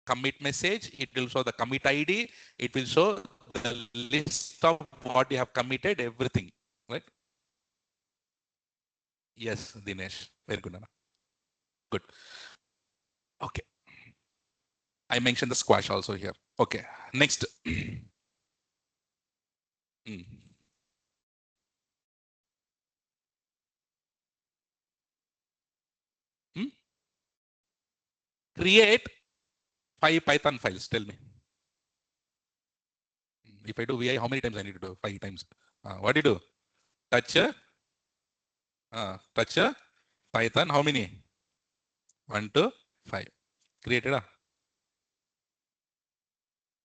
commit message. It will show the commit ID. It will show the list of what you have committed, everything, right? Yes, Dinesh. Very good, Nana. Good. Okay. I mentioned the squash also here. Okay. Next. Hmm. Hmm? Create 5 Python files. Tell me. If I do VI, how many times I need to do? 5 times. What do you do? Touch a Python. How many? 1 to 5. Created.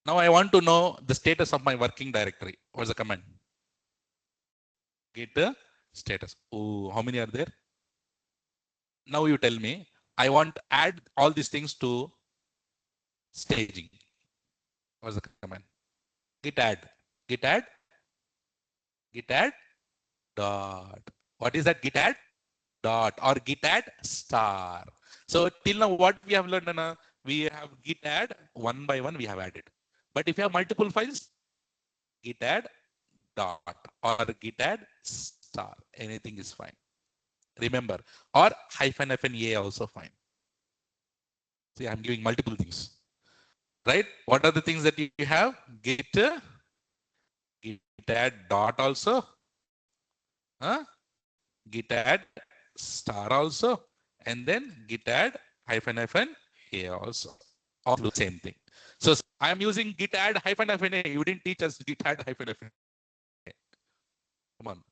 Now I want to know the status of my working directory. What's the command? Get the status. Oh, how many are there? Now you tell me. I want to add all these things to staging. What's the command? Git add. Git add. Git add. Dot. What is that? Git add. Dot or git add star. So till now what we have learned, we have git add one by one we have added. But if you have multiple files, git add dot or git add star. Anything is fine. Remember, or hyphen a also fine. See, I'm giving multiple things, right? What are the things that you have? Git add dot also, git add star also, and then git add hyphen a also. All the same thing. So I am using git add hyphen a. You didn't teach us git add hyphen a. Come on.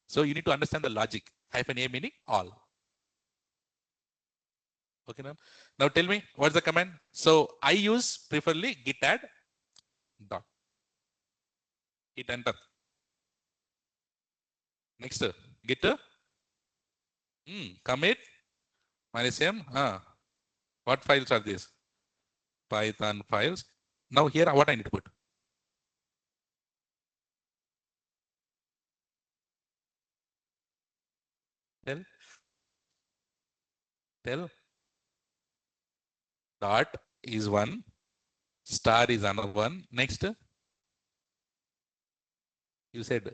So you need to understand the logic. Hyphen a meaning all. Okay, now tell me what's the command. So I use preferably git add dot. Hit enter. Next, git commit minus m. What files are these? Python files. Now here, what I need to put? Tell. Dot is one. Star is another one. Next, you said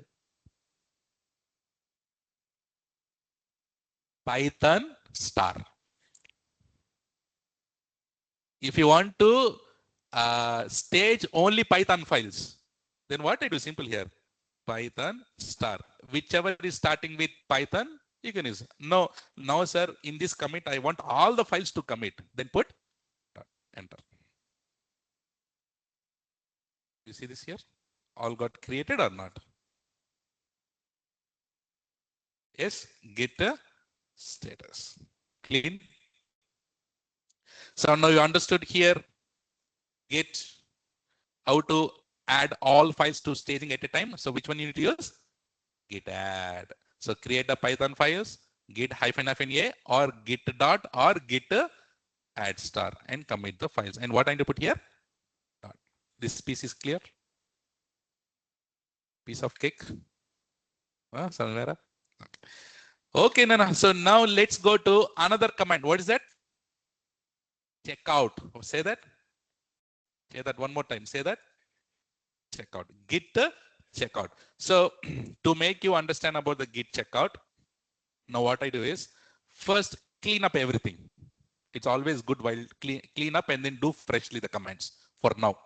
Python star. If you want to stage only Python files, then what I do? Simple here. Python star. Whichever is starting with Python, you can use. No, now, sir, in this commit, I want all the files to commit. Then put enter. You see this here? All got created or not? Yes, git status. Clean. So now you understood here, git, how to add all files to staging at a time. So which one you need to use? Git add. So create the Python files, git hyphen a or git dot or git add star and commit the files. And what I need to put here? Dot. This piece is clear. Piece of cake. Okay, Nana. So now let's go to another command. What is that? Checkout. Say that. Say that one more time. Say that. Checkout. Git checkout. So to make you understand about the git checkout, now what I do is first clean up everything. It's always good while clean up and then do freshly the commands for now.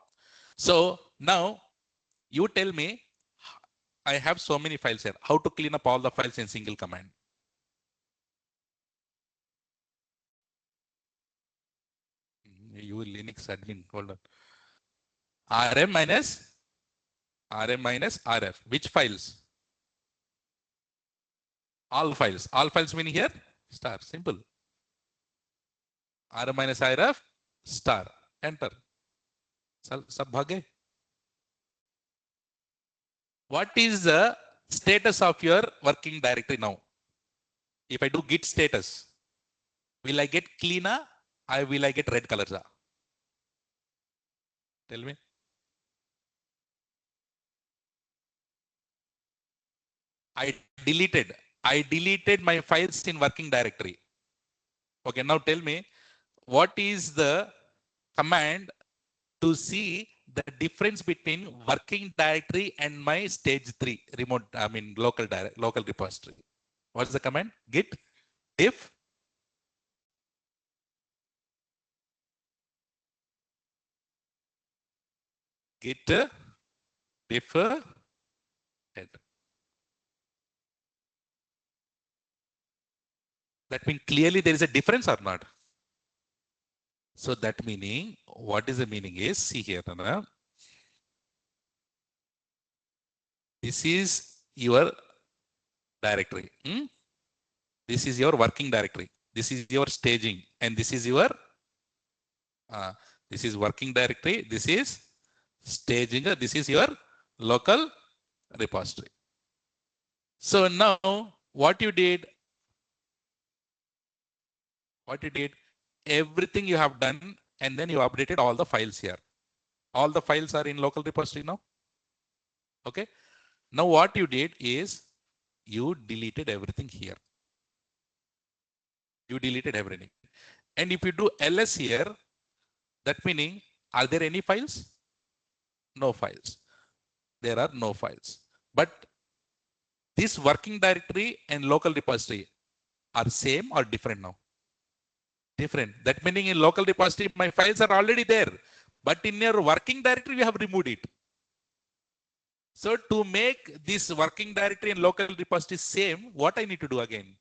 So now you tell me, I have so many files here. How to clean up all the files in single command? You Linux admin, hold on. rm minus rf. Which files? All files. All files meaning here star. Simple. rm minus rf star. Enter. Sab bhage. What is the status of your working directory now? If I do git status, will I get cleaner? Will I get red color? Tell me. I deleted my files in working directory. Okay, now tell me, what is the command to see the difference between working directory and my stage 3 remote, local repository. What's the command? Git diff git diff head. That means clearly there is a difference or not? So that meaning, what is the meaning is, see here, Nana. This is your directory. This is your working directory. This is your staging, and this is your this is working directory. This is staging. This is your local repository. So now what you did, everything you have done, and then you updated all the files here. All the files are in local repository now. Okay. Now what you did is you deleted everything here. You deleted everything. And if you do ls here, that meaning, are there any files? No files. There are no files. But this working directory and local repository are same or different now? Different. That meaning in local repository, my files are already there. But in your working directory, you have removed it. So to make this working directory and local repository same, what I need to do again?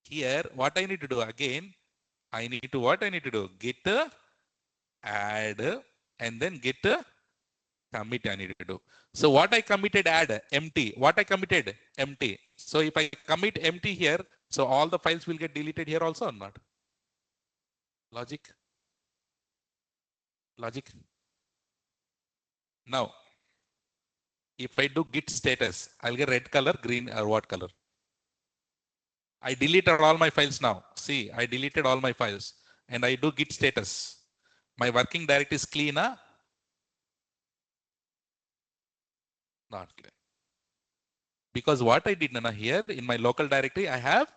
Here, what I need to do again, I need to do? Git add and then git commit I need to do. So what I committed add empty. What I committed empty. So if I commit empty here, so all the files will get deleted here also or not? Logic. Now, if I do git status, I'll get red color, green, or what color? I deleted all my files now. See, I deleted all my files and I do git status. My working directory is clean, huh? Not clear. Because what I did Nana, here in my local directory, I have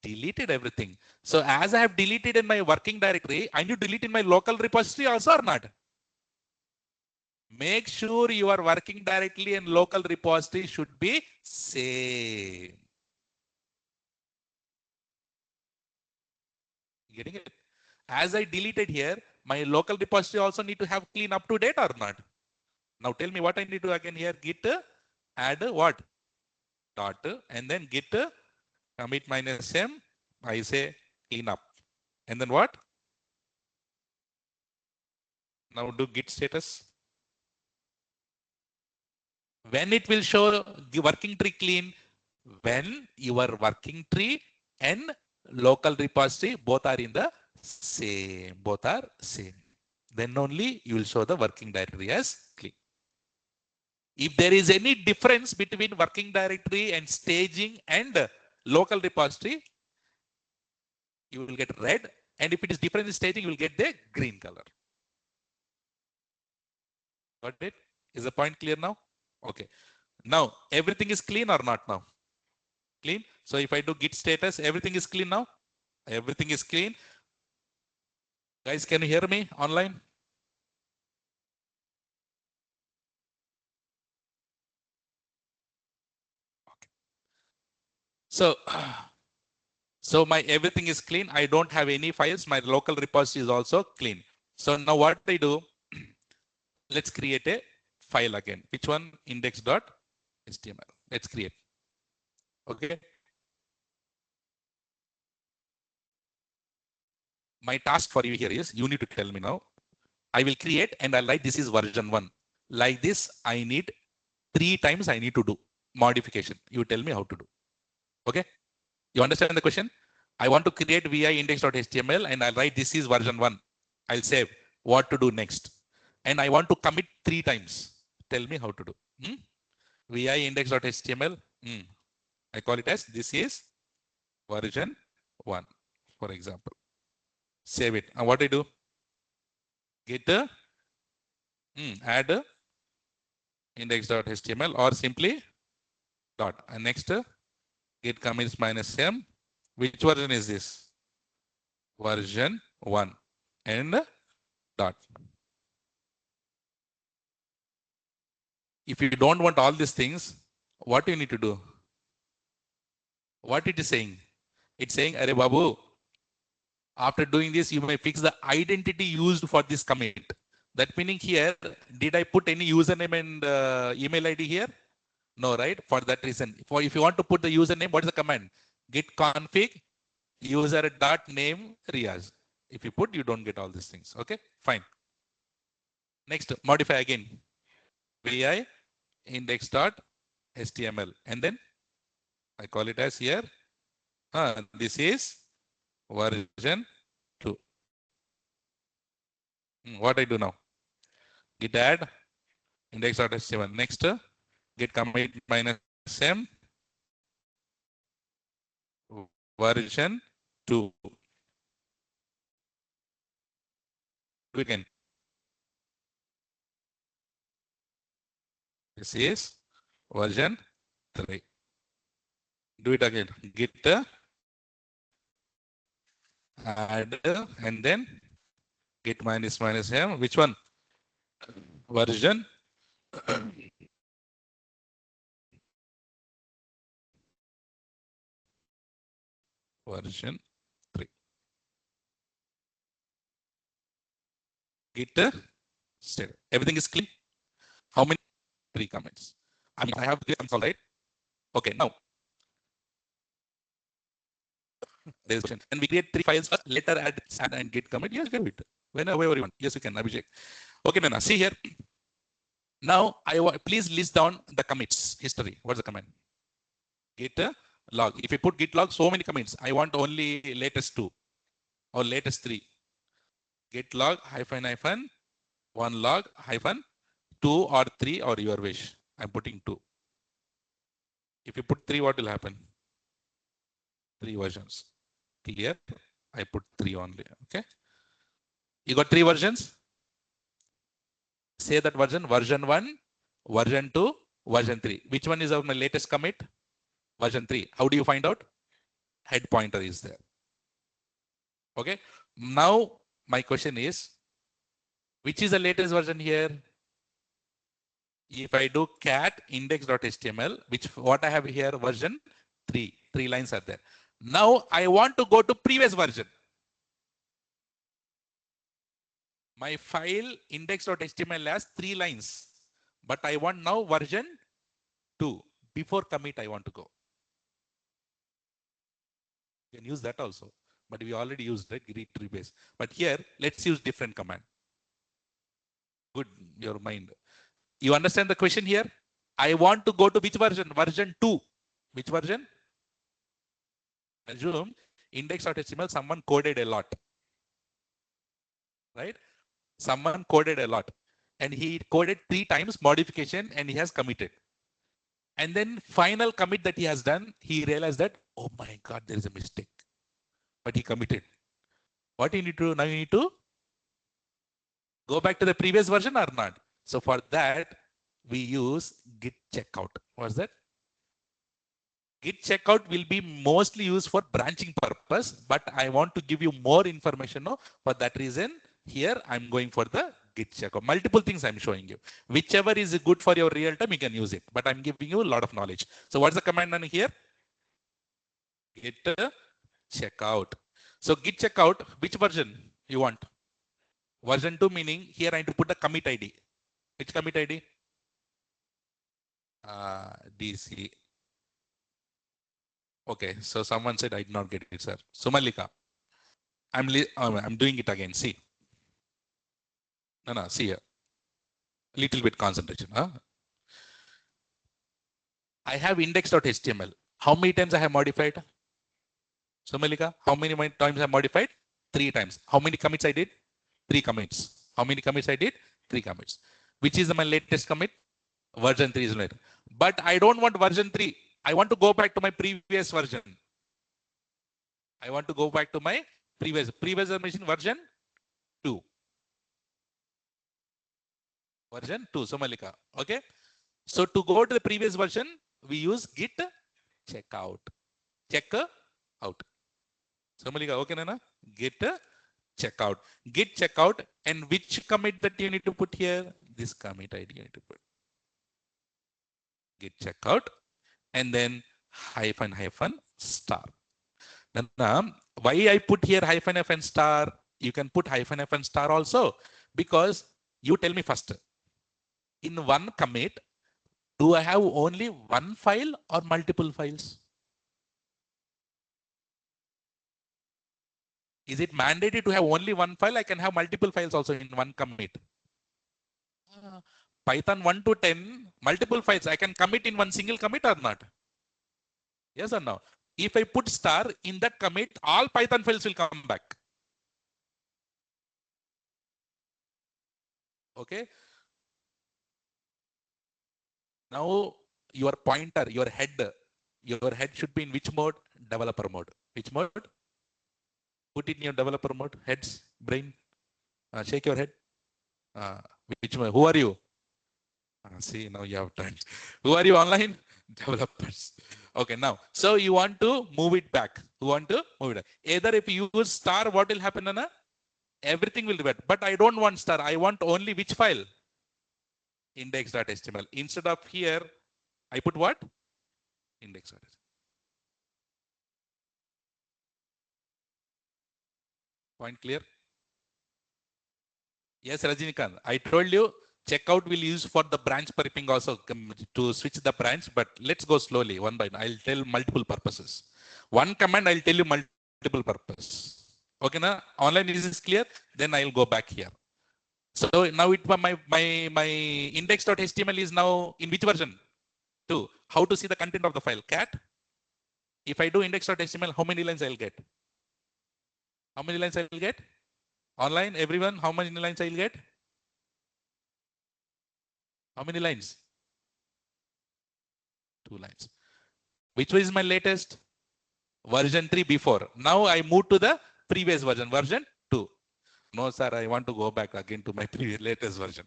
deleted everything. So as I have deleted in my working directory, I need to delete in my local repository also or not? Make sure your working directory and local repository should be same. Getting it? As I deleted here, my local repository also need to have clean up to date or not? Now tell me what I need to again here. Git add what? Dot and then git commit minus m. I say clean up. And then what? Now do git status. When it will show the working tree clean, when your working tree and local repository both are in the same, then only you will show the working directory as clean. If there is any difference between working directory and staging and local repository, you will get red. And if it is different in staging, you will get the green color. Got it? Is the point clear now? Okay. Now, everything is clean or not now? Clean. So if I do git status, everything is clean now? Everything is clean. Guys, can you hear me online? Okay. So my everything is clean. I don't have any files. My local repository is also clean. So now what I do, let's create a file again. Which one? Index.html. Let's create. Okay. My task for you here is you need to tell me now. I will create and I'll write this is version 1. Like this, I need 3 times I need to do modification. You tell me how to do. Okay. You understand the question? I want to create vi index.html and I'll write this is version 1. I'll save what to do next. And I want to commit 3 times. Tell me how to do. Vi index.html. I call it as this is version 1, for example. Save it. And what I do? Git add index.html or simply dot. And next git commits minus m. Which version is this? Version 1 and dot. If you don't want all these things, what do you need to do? What it is saying? It's saying, Arey Babu, after doing this, you may fix the identity used for this commit. That meaning here, did I put any username and email ID here? No, right? For that reason, if you want to put the username, what is the command? Git config user dot name Riaz. If you put, you don't get all these things. Okay, fine. Next, modify again. vi index dot html, and then I call it as here. This is version 2. What I do now? Git add index.html. Next, git commit minus m version 2. Do again. This is version 3. Do it again. Git add and then git minus m. Which one? Version version 3. Git state. Everything is clean. How many? 3 comments. I mean, I have 3 comments, all right. Okay, now there's and we create 3 files first, later add and git commit. Yes, get it. Whenever you want. Yes, you can, Abhishek. Okay, Nana, see here. Now, please list down the commits history. What's the command? Git log. If you put git log, so many commits. I want only latest 2 or latest 3. Git log hyphen 1 log hyphen 2 or 3 or your wish. I'm putting 2. If you put 3, what will happen? 3 versions. Clear? I put 3 only. Okay. You got 3 versions? Say that version 1, version 2, version 3. Which one is my latest commit? Version 3. How do you find out? Head pointer is there. Okay. Now my question is, which is the latest version here? If I do cat index.html, which what I have here, version 3. 3 lines are there. Now I want to go to previous version. My file index.html has 3 lines, but I want now version 2. Before commit, I want to go. You can use that also, but we already used that git rebase. But here, let's use different command. Good, your mind. You understand the question here? I want to go to which version? Version 2. Which version? Assume index.html, someone coded a lot. Right? Someone coded a lot. And he coded 3 times modification and he has committed. And then final commit that he has done, he realized that, oh my God, there is a mistake. But he committed. What you need to do now? You need to go back to the previous version or not. So for that, we use git checkout. What's that? Git checkout will be mostly used for branching purpose, but I want to give you more information. No? For that reason, here I'm going for the git checkout. Multiple things I'm showing you. Whichever is good for your real time, you can use it. But I'm giving you a lot of knowledge. So what's the command on here? Git checkout. So git checkout, which version you want? Version 2 meaning here I need to put the commit ID. Which commit ID? DC. Okay, so someone said I did not get it, sir. Sumalika. I'm doing it again. See. No, see here. Little bit concentration. Huh? I have index.html. How many times I have modified? Sumalika, how many times I have modified? 3 times. How many commits I did? 3 commits. How many commits I did? 3 commits. Which is my latest commit? Version 3 is later. But I don't want version 3. I want to go back to my previous version. I want to go back to my previous version 2. Version 2, Somalika. Okay. So to go to the previous version, we use git checkout. Check out. Somalika, okay, Nana? Git checkout. Git checkout, and which commit that you need to put here? This commit ID you need to put. Git checkout, and then hyphen star. Then why I put here hyphen star? You can put hyphen star also, because you tell me first. In one commit, do I have only one file or multiple files? Is it mandated to have only one file? I can have multiple files also in one commit. Python 1 to 10, multiple files. I can commit in one single commit or not? Yes or no? If I put star in that commit, all Python files will come back. Okay. Now your pointer, your head should be in which mode? Developer mode. Which mode? Put in your developer mode. Heads, brain. Shake your head. Which mode? Who are you? See, now you have done. Who are you online? Developers. Okay, now, so you want to move it back. You want to move it back. Either if you use star, what will happen, Anna? Everything will revert. But I don't want star. I want only which file? Index.html. Instead of here, I put what? Index.html. Point clear? Yes, Rajinikanth. I told you checkout will use for the branch piping also to switch the branch, but let's go slowly one by one. I'll tell multiple purposes. One command, I'll tell you multiple purpose. Okay, now online is this clear? Then I'll go back here. So now my index.html is now in which version? 2. How to see the content of the file? Cat. If I do index.html, how many lines I'll get? How many lines I'll get? Online, everyone, how many lines I'll get? How many lines? 2 lines. Which is my latest? Version 3 before. Now I move to the previous version, version 2. No, sir, I want to go back again to my previous latest version.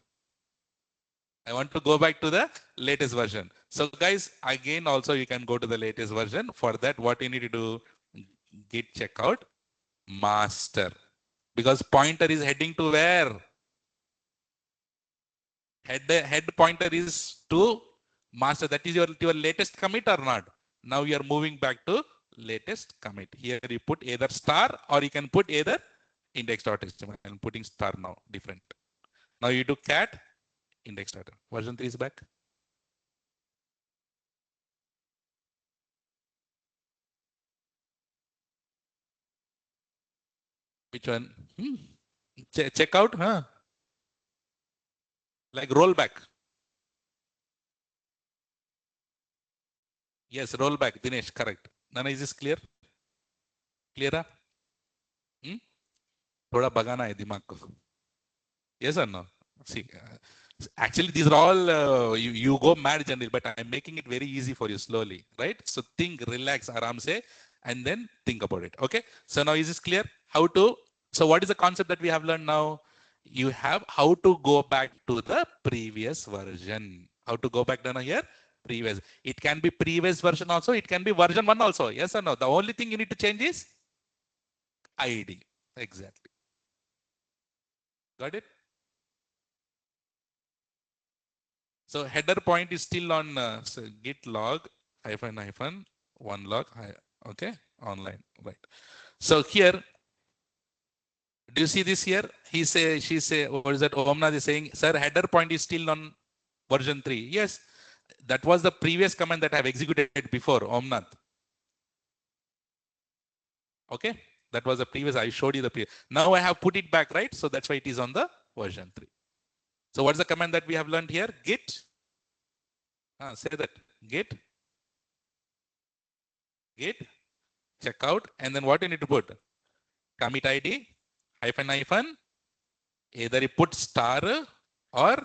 I want to go back to the latest version. So guys, again, also you can go to the latest version. For that, what you need to do, git checkout master, because pointer is heading to where? Head pointer is to master. That is your latest commit or not? Now you are moving back to latest commit. Here you put either star or you can put either index.html. I'm putting star now, different. Now you do cat index.html. Version 3 is back. Which one? Check out, huh? Like rollback. Yes, rollback. Dinesh, correct. Nana, is this clear? Clear? थोड़ा भगाना है दिमाग को. Yes or no? See, actually, these are all you go mad generally, but I'm making it very easy for you slowly, right? So think, relax, aram se, and then think about it. Okay. So now is this clear? How to? So what is the concept that we have learned now? You have how to go back to the previous version. How to go back down here? Previous. It can be previous version also. It can be version 1 also. Yes or no? The only thing you need to change is ID. Exactly. Got it? So header point is still on so git log hyphen one log. Okay, online, right? So here, do you see this here? He say, she say, what is that? Omnath is saying, sir, header point is still on version 3. Yes, that was the previous command that I have executed before, Omnath. Okay, that was the previous. I showed you the previous. Now I have put it back, right? So that's why it is on the version 3. So what's the command that we have learned here? Git. Say that. Git checkout, and then what you need to put? Commit ID hyphen. Either you put star or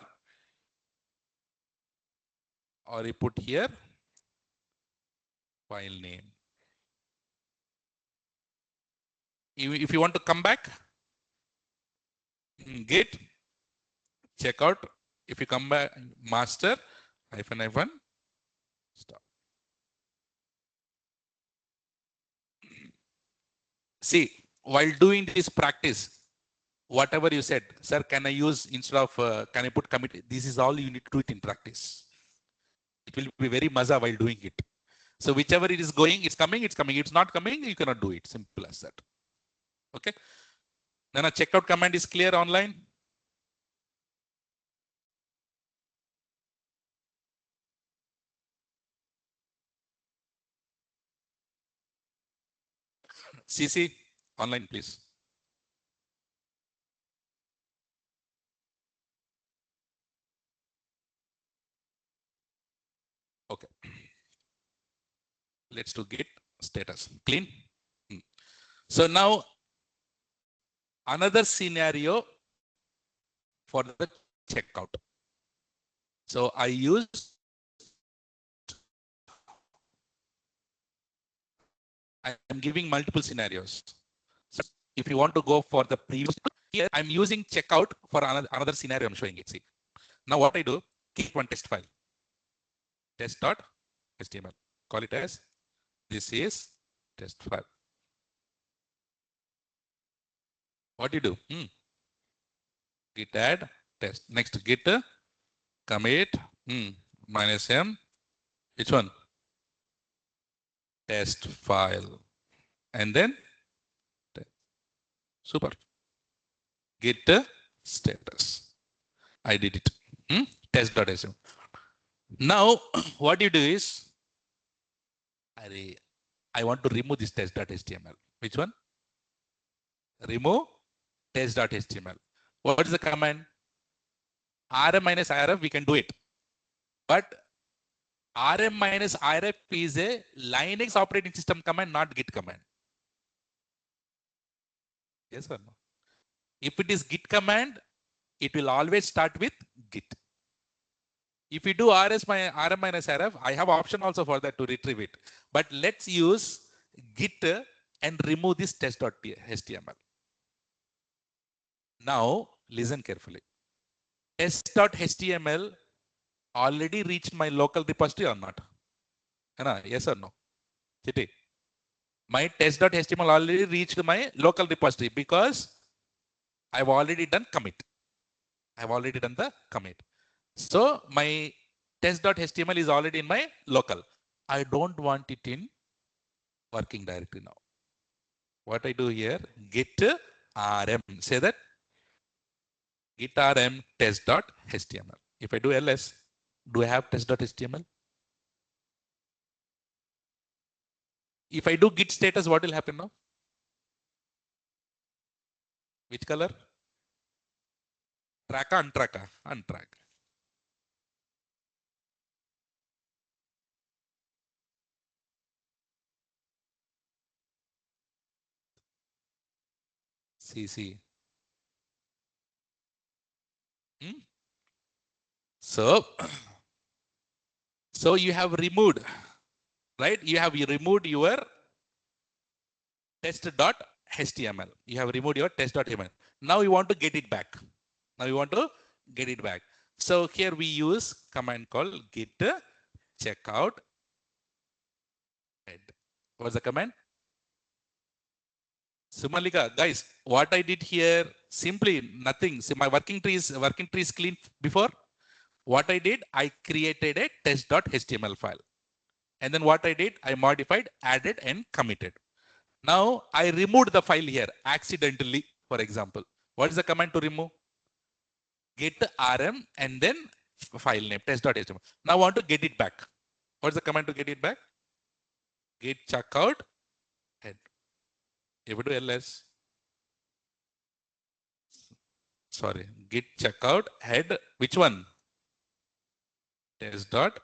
you put here file name. If you want to come back, git checkout. If you come back, master hyphen stop. See, while doing this practice, whatever you said, sir, can I use instead of, can I put commit? This is all you need to do it in practice. It will be very maza while doing it. So whichever it is going, it's coming, it's coming. It's not coming, you cannot do it. Simple as that. Okay. Then a checkout command is clear online. CC online, please. Okay. Let's do git status clean. So now another scenario for the checkout. So I use, I'm giving multiple scenarios. So if you want to go for the previous, here I'm using checkout for another scenario I'm showing it. See, now what I do, keep one test file, test.html, call it as, this is test file. What do you do? Git add test. Next git commit minus m. Which one? Test file. And then super. Git status. I did it. Test.html. Now what you do is, I want to remove this test.html. Which one? Remove test.html. What is the command? rm minus irf, we can do it. But rm minus irf is a Linux operating system command, not Git command. Yes or no? If it is Git command, it will always start with Git. If you do rm minus rf, I have option also for that to retrieve it. But let's use Git and remove this test.html. Now listen carefully. Test.html already reached my local repository or not? Yes or no? Chitty. My test.html already reached my local repository because I've already done commit. I've already done the commit. So my test.html is already in my local. I don't want it in working directory now. What I do here, git rm, say that, git rm test.html. If I do ls, do I have test.html? If I do git status, what will happen now? Which color? Track, untrack, untrack. CC. So you have removed, right? You have removed your test.html. You have removed your test.html. Now you want to get it back. So here we use command called git checkout head. What's the command? Sumalika, guys, what I did here, simply nothing. See, my working tree is clean before. What I did, I created a test.html file. And then what I did, I modified, added, and committed. Now I removed the file here accidentally, for example. What is the command to remove? Git rm and then file name test.html. Now I want to get it back. What's the command to get it back? Git checkout head. If we do ls, sorry, git checkout head. Which one? Test.html.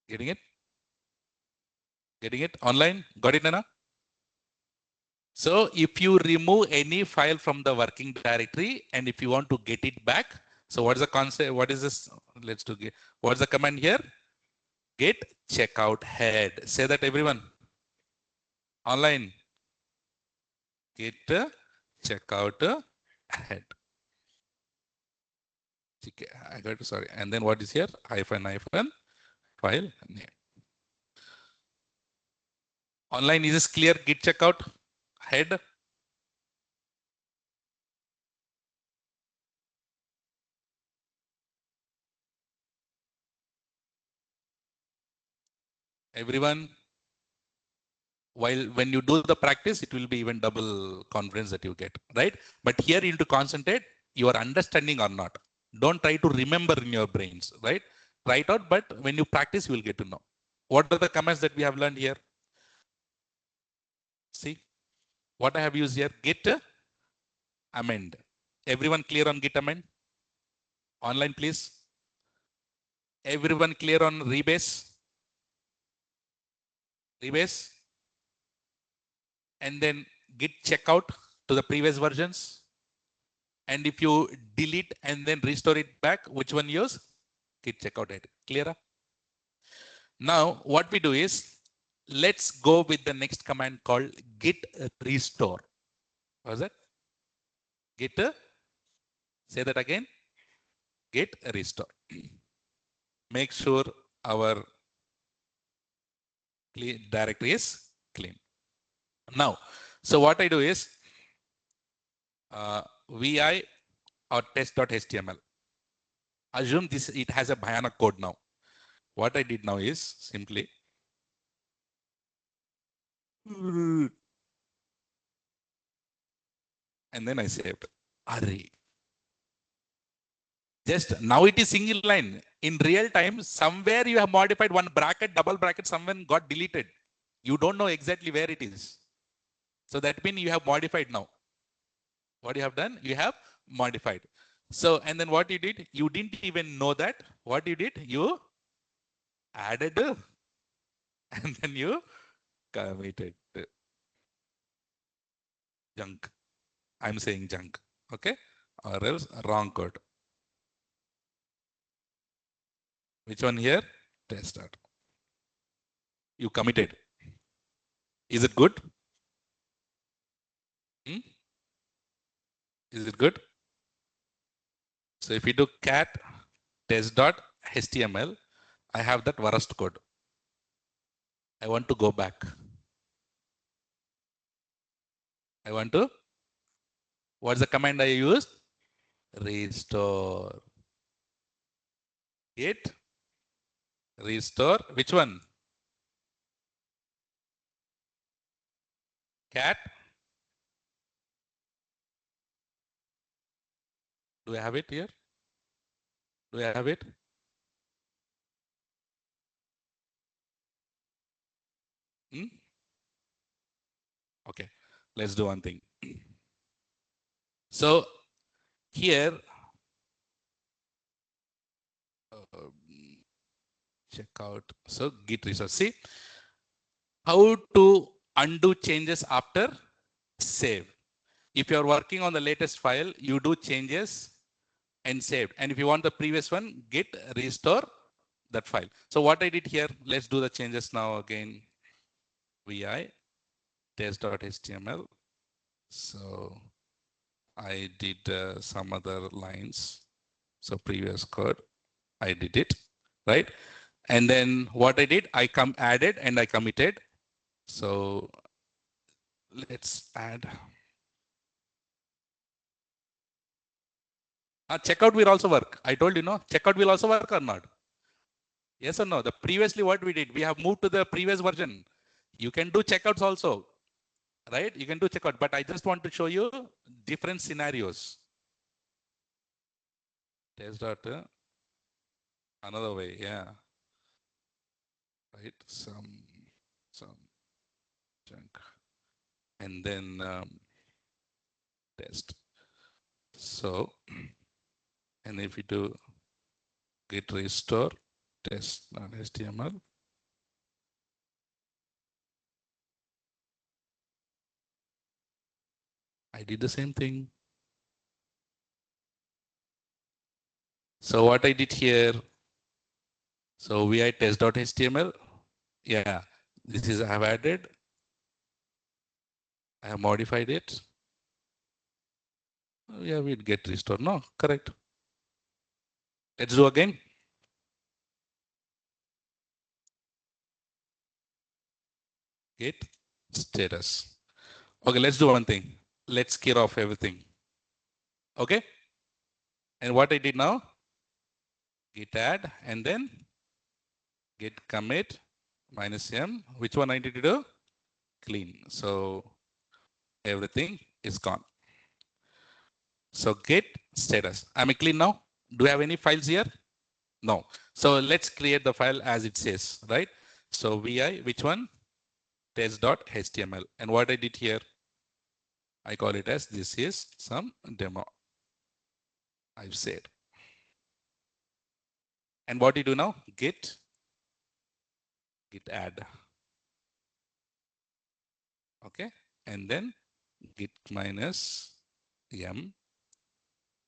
Getting it? Getting it online? Got it, Nana? So if you remove any file from the working directory and if you want to get it back, so what is the concept? What is this? Let's do. What's the command here? Git checkout head. Say that everyone. Online. Git checkout head. Okay, I got to, sorry. And then what is here? Hyphen hyphen file name. Online, is this clear? Git checkout head. Everyone, while when you do the practice, it will be even double confidence that you get, right? But here you need to concentrate your understanding or not. Don't try to remember in your brains, right? Try it out, but when you practice, you will get to know. What are the commands that we have learned here? See what I have used here, git amend. Everyone clear on git amend? Online, please. Everyone clear on rebase? Rebase. And then git checkout to the previous versions. And if you delete and then restore it back, which one use? Git checkout head. Clear? Now, what we do is, let's go with the next command called git restore. What is it? Git, say that again. Git restore. Make sure our directory is clean. Now, so what I do is vi or test.html. Assume this, it has a Bhayanak code now. What I did now is simply and then I saved. Array. Just now it is single line. In real time, somewhere you have modified one bracket, double bracket, someone got deleted. You don't know exactly where it is. So that means you have modified now. What you have done, you have modified. So, and then what you did, you didn't even know that. What you did, you added and then you committed junk. I'm saying junk, okay? Or else wrong code. Which one here? Test out. You committed. Is it good? Hmm? Is it good? So if you do cat test.html, I have that worst code. I want to go back. I want to, what's the command I used? Restore. Git restore. Which one? Cat. Do I have it here? Do I have it? Hmm? Okay, let's do one thing. So here, check out. So git restore. See how to undo changes after save. If you're working on the latest file, you do changes and saved. And if you want the previous one, git restore that file. So what I did here, let's do the changes now again. Vi test.html. So I did some other lines. So previous code, I did it, right? And then what I did, I added and I committed. So let's add. Checkout will also work. I told you, no, checkout will also work or not? Yes or no? The previously what we did, we have moved to the previous version. You can do checkouts also, right? You can do checkout, but I just want to show you different scenarios. Test dot another way, yeah. Right, some junk, and then test. So, and if you do git restore test.html, I did the same thing. So what I did here, so vi test.html, yeah, this is I have added, I have modified it. Yeah, we'll get restore. No, correct. Let's do again. Git status. Okay, let's do one thing. Let's clear off everything. Okay. And what I did now, git add and then git commit -m. Which one I need to do? Clean. So everything is gone. So git status. Am I clean now? Do you have any files here? No. So let's create the file as it says, right? So vi, which one? Test.html. And what I did here, I call it as this is some demo. I've said. And what do you do now? Git add. Okay. And then git -m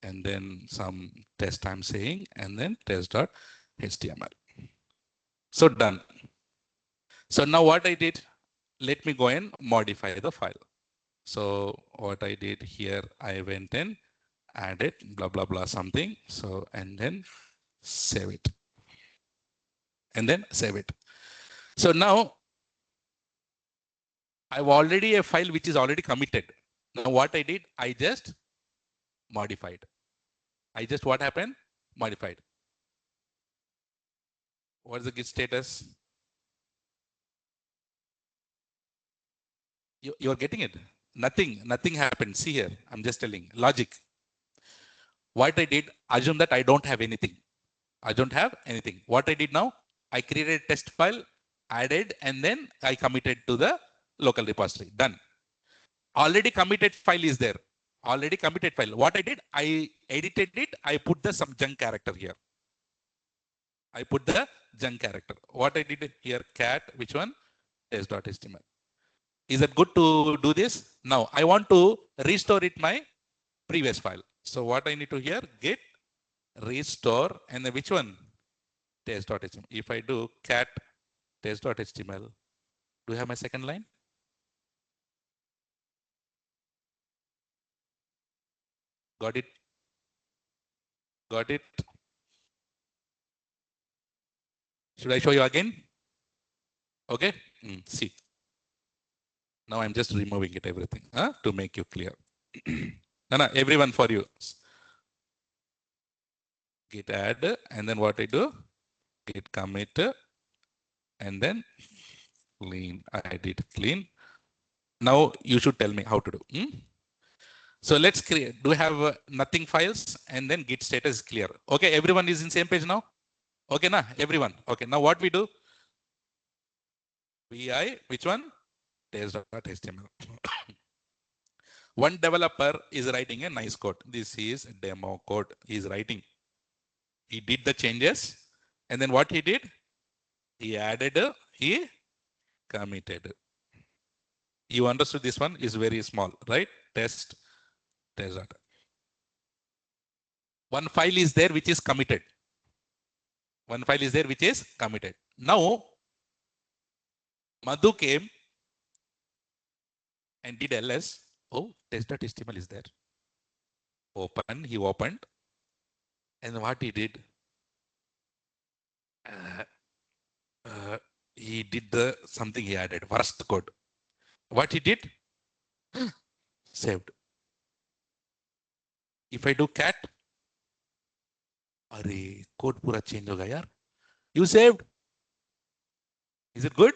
and then some test I'm saying, and then test.html. So done. So now what I did, let me go and modify the file. So what I did here, I went and added blah, blah, blah, something. So, and then save it. And then save it. So now I've already a file which is already committed. Now what I did, I just modified. I just what happened? Modified. What's the git status? You're getting it. Nothing happened. See here, I'm just telling logic. What I did, assume that I don't have anything. I don't have anything. What I did now, I created a test file, added, and then I committed to the local repository. Done. Already committed file is there. Already committed file. What I did, I edited it. I put the some junk character here. I put the junk character. What I did here, cat, which one? Test.html. Is it good to do this? Now I want to restore it my previous file. So what I need to here, git restore, and then which one? Test.html. If I do cat test.html, do you have my second line? Got it? Got it? Should I show you again? Okay. See. Now I'm just removing it everything to make you clear. No, everyone for you. Git add, and then what I do? Git commit, and then clean. I did clean. Now you should tell me how to do. So let's create. Do we have nothing files? And then git status is clear. Okay, everyone is in same page now. Okay, na everyone. Okay, now what we do? Vi, which one? Test.html. One developer is writing a nice code. This is demo code. He's writing. He did the changes, and then what he did? He added. He committed. You understood this one is very small, right? Test. One file is there which is committed. One file is there which is committed. Now, Madhu came and did ls. Oh, test.html is there. Open, he opened. And what he did? He did the something he added, worst code. What he did? Saved. If I do cat, अरे code पूरा change होगा यार. You saved. Is it good?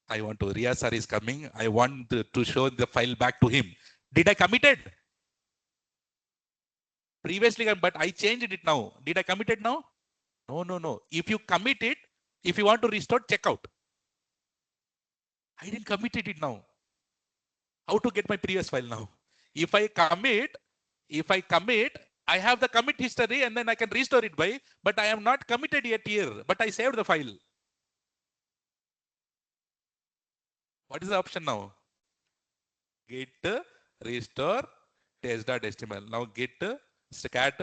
I want to. Ria sir is coming. I want to show the file back to him. Did I committed? Previously, but I changed it now. Did I commit it now? No. If you commit it, if you want to restore, check out. I didn't commit it now. How to get my previous file now? If I commit, I have the commit history and then I can restore it by, but I am not committed yet here, but I saved the file. What is the option now? Git restore test.html. Now git cat.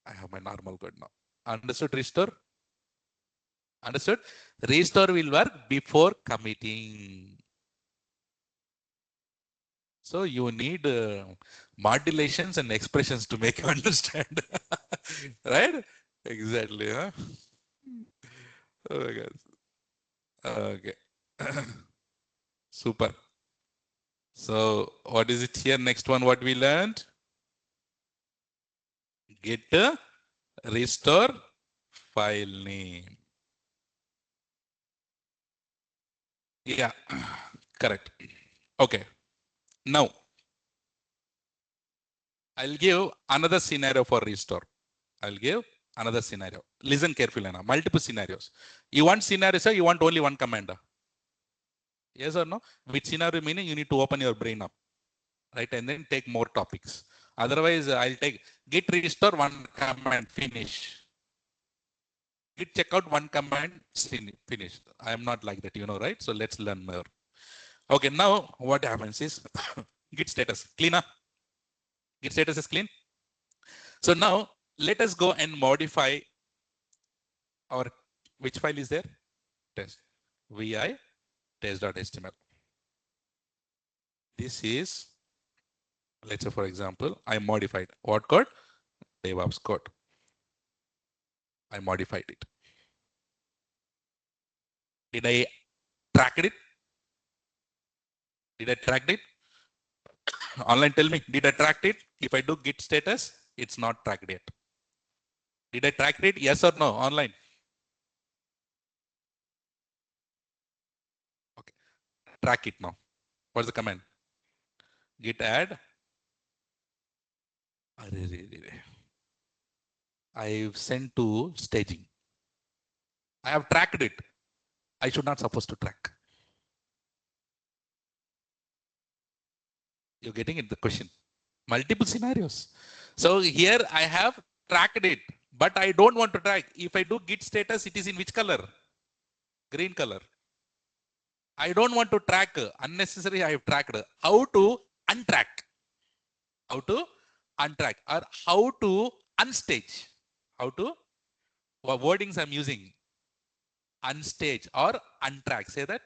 I have my normal code now. Understood restore? Understood? Restore will work before committing. So you need modulations and expressions to make you understand. Right? Exactly. Huh? Oh my God. Okay. Super. So what is it here? Next one, what we learned? Get restore file name. Yeah, correct. Okay. Now I'll give another scenario for restore. I'll give another scenario. Listen carefully now. Multiple scenarios. You want scenario, sir? You want only one command? Yes or no? Which scenario meaning you need to open your brain up, right? And then take more topics. Otherwise, I'll take git restore one command finish. Git checkout one command finish. I am not like that, right? So let's learn more. Okay, now what happens is git status clean up. Git status is clean. So now let us go and modify our which file is there? Test. Vi test.html. This is, let's say for example, I modified what code? DevOps code. I modified it. Did I track it? Did I track it? Online, tell me, did I track it? If I do git status, it's not tracked yet. Did I track it? Yes or no? Online. Okay. Track it now. What's the command? Git add. I've sent to staging. I have tracked it. I should not supposed to track. You're getting it, the question. Multiple scenarios. So here I have tracked it, but I don't want to track. If I do git status, it is in which color? Green color. I don't want to track. Unnecessary, I have tracked. How to untrack? How to untrack or how to unstage? How to? What wordings I'm using? Unstage or untrack. Say that.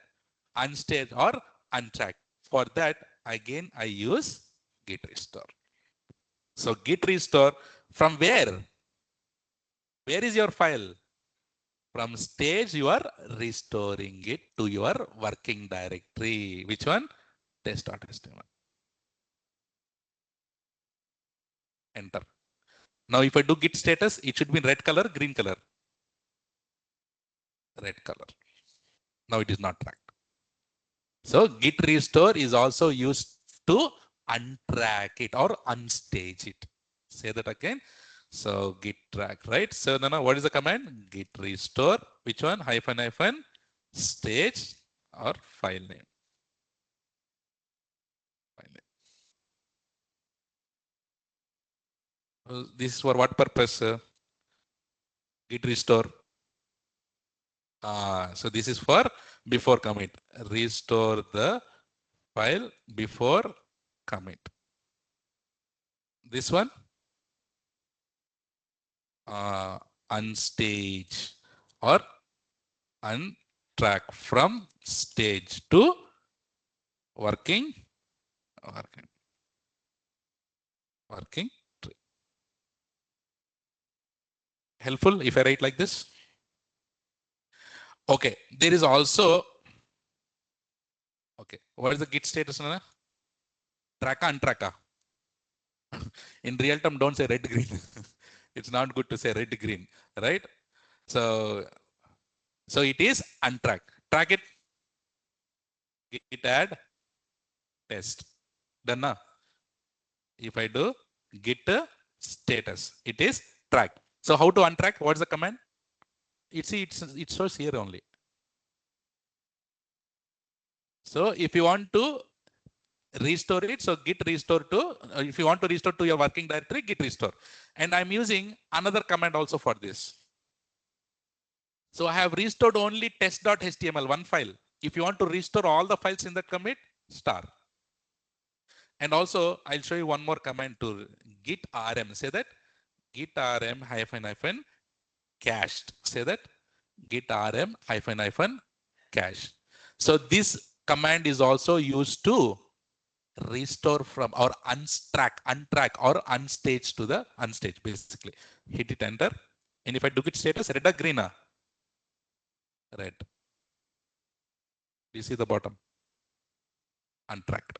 Unstage or untrack. For that, again, I use git restore. So git restore from where? Where is your file? From stage, you are restoring it to your working directory. Which one? Test.html. Enter. Now, if I do git status, it should be in red color, green color. Red color. Now it is not tracked. So git restore is also used to untrack it or unstage it. Say that again. So git track, right? So now what is the command? Git restore. Which one? Hyphen hyphen stage or file name. File name. This is for what purpose? Git restore. So this is for before commit. Restore the file before commit. This one, unstage or untrack from stage to working tree. Helpful if I write like this? Okay, there is also, okay, what is the git status? Tracka, untracka. In real term, don't say red, green. It's not good to say red, green, right? So it is untrack. Track it, git add, test. Done now. If I do git status, it is track. So how to untrack? What's the command? It shows here only. So if you want to restore it, so git restore to, if you want to restore to your working directory, git restore. And I'm using another command also for this. So I have restored only test.html, one file. If you want to restore all the files in the commit, star. And also I'll show you one more command to git rm. Say that git rm hyphen hyphen cached. Say that git rm hyphen hyphen cache. So this command is also used to restore from or untrack or unstage to the unstage basically. Hit it enter. And if I do git status, red or green? Red. You see the bottom, untracked.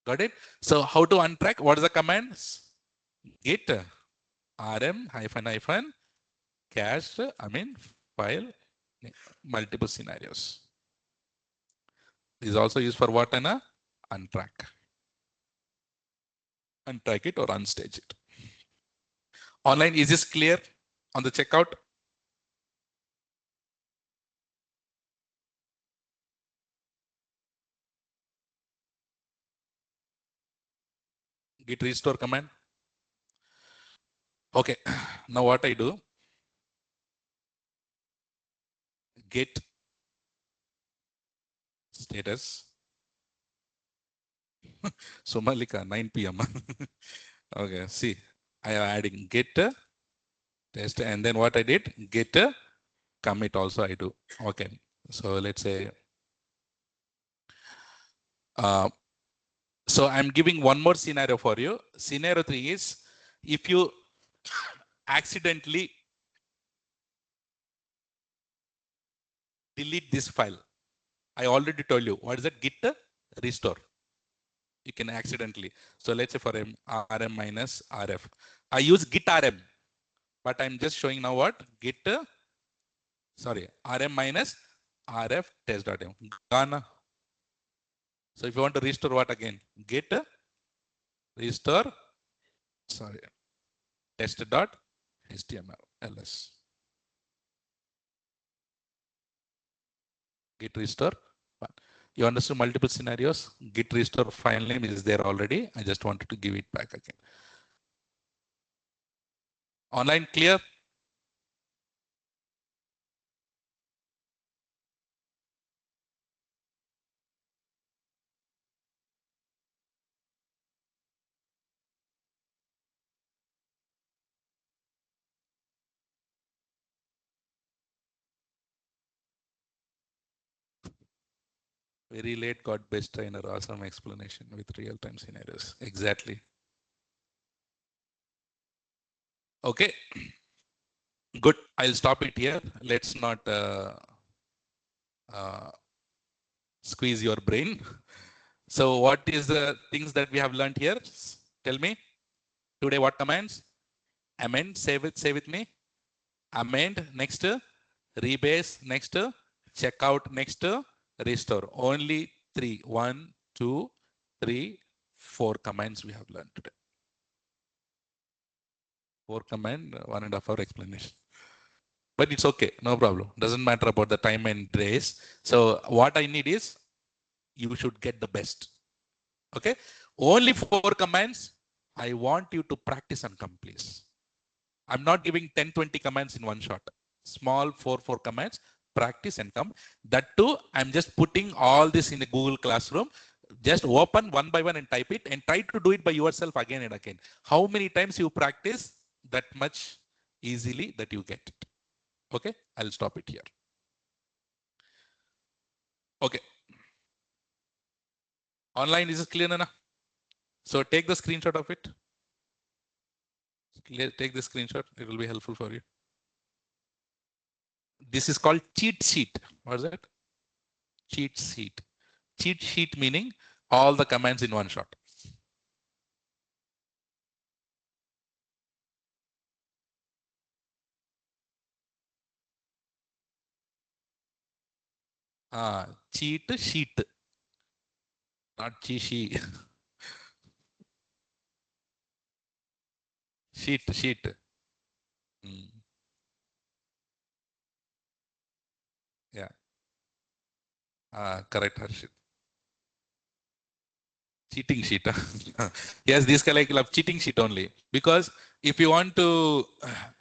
Got it? So how to untrack? What is the commands? Git rm hyphen cache, file, multiple scenarios. This is also used for what? Untrack. Untrack it or unstage it. Online, is this clear on the checkout? Git restore command. Okay, now what I do? Git status. Somalika, 9 p.m. Okay, see, I am adding git test, and then what I did? Git commit also I do. Okay, so let's say, so I'm giving one more scenario for you. Scenario 3 is if you accidentally delete this file. I already told you what is that? Git restore. You can accidentally. So let's say for rm minus rf. I use git rm, but I'm just showing now what? Git, sorry, rm minus rf test.m. Gone. So if you want to restore what again? Git restore, sorry, test.html ls. Git restore. You understood multiple scenarios. Git restore file name is there already. I just wanted to give it back again. Online clear? Very late got best trainer. Awesome explanation with real-time scenarios. Exactly. Okay. Good. I'll stop it here. Let's not squeeze your brain. So what is the things that we have learned here? Tell me. Today what commands? Amend, say with me. Amend, next rebase, next checkout, next restore. Only 3. 1, 2, 3, 4 commands we have learned today. 4 command, 1.5 hour explanation. But it's okay, no problem. Doesn't matter about the time and race. So what I need is you should get the best. Okay, only 4 commands. I want you to practice and come, please. I'm not giving 10, 20 commands in one shot. Small 4 commands, practice and come. That too, I'm just putting all this in a Google Classroom. Just open one by one and type it and try to do it by yourself again and again. How many times you practice, that much easily that you get it. Okay, I'll stop it here. Okay. Online, is it clear, Nana? So take the screenshot of it. Take the screenshot. It will be helpful for you. This is called cheat sheet. What is that? Cheat sheet. Cheat sheet meaning all the commands in one shot. Cheat sheet. Not cheat. Sheet. Yeah. Correct, Harshit. Cheating sheet. Yes, this kind of cheating sheet only. Because if you want to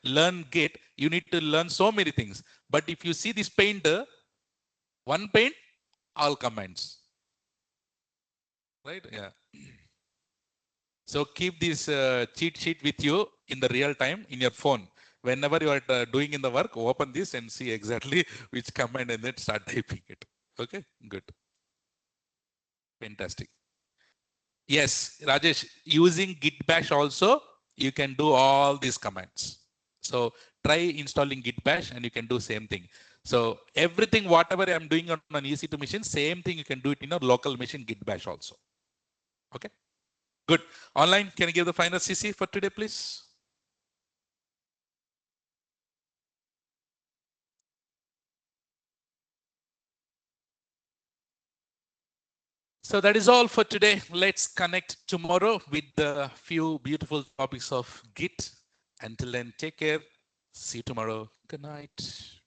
learn Git, you need to learn so many things. But if you see this paint, one paint, all commands. Right? Yeah. So keep this cheat sheet with you in the real time in your phone. Whenever you are doing in the work, open this and see exactly which command and then start typing it. Okay, good. Fantastic. Yes, Rajesh, using Git bash also, you can do all these commands. So try installing Git Bash and you can do same thing. So everything, whatever I'm doing on an EC2 machine, same thing you can do it in a local machine Git Bash also. Okay, good. Online, can you give the final CC for today, please? So that is all for today. Let's connect tomorrow with the few beautiful topics of Git. Until then, take care. See you tomorrow. Good night.